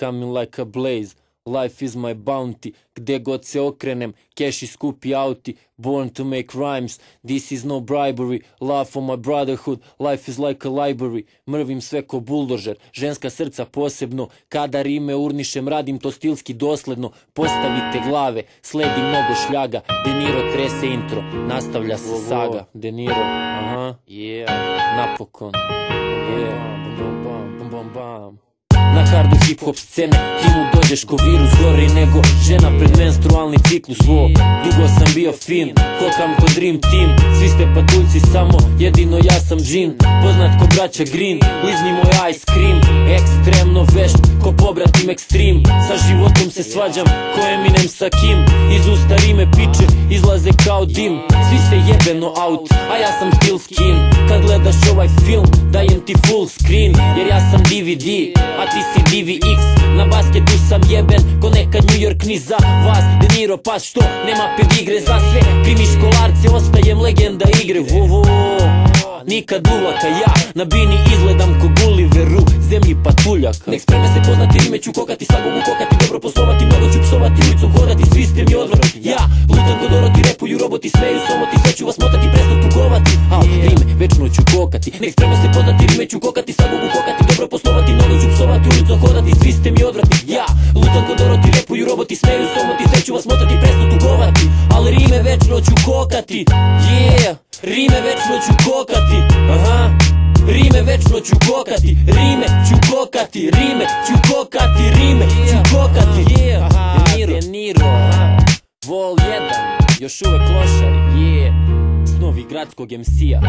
coming like a blaze. Life is my bounty, gde god se okrenem, cash i skupi auti, born to make rhymes, this is no bribery, love for my brotherhood, life is like a library, mrvim sve ko buldožer, ženska srca posebno, kada rime urnišem, radim to stilski dosledno, postavite glave, sledi mnogo šljaga, De Niro trese intro, nastavlja se saga, De Niro, aha, napokon, bam bam bam bam. Na hardu hip-hop scene ti mu dođeš ko virus, gori nego žena pred menstrualni ciklus. Dugo sam bio fin, kokam ko Dream Team, svi ste patuljci samo, jedino ja sam džin, poznat ko braća Green, lizni moj ice cream, ekstremno vešt ko pobratim Extreme, sa životom se svađam ko Eminem sa Kim, iz usta rime piče izlaze kao dim, svi ste jebeno out, a ja sam still skin, kad gledaš ovaj film dajem ti full screen, jer ja sam DVD, a ti si DVX, na basketu sam jeben ko neka New York ni za vas, De Niro pas što nema pedigre za sve, krimi školarce ostajem legenda igre, nikad uvaka ja, na bini izgledam ko Gulliver u zemlji patuljaka. Nek spreme se poznati rime ću kokati, svakog ukokati, dobro poslovati, mnogo ću psovati, ulicom hodati, svi ste mi odvrati. Ja, lutam ko Doroti, repuju roboti, smeju somoti, sve ću vas motati, presto tugovati, rime večno ću kokati. Nek spreme se poznati rime ću kokati, svakog ukokati, dobro poslovati, mnogo ću psovati, ulicom hodati, svi ste mi odvrati. Ja, lutam ko Doroti, repuju roboti, smeju somoti, sve ću vas motati, presto tugovati, ali rime večno ću kokati, rime večno ću kokati, rime večno ću kokati, rime ću kokati, rime ću kokati, rime ću kokati. De Niro, Vol 1, još uvek klošari, snovi gradskog MC-a.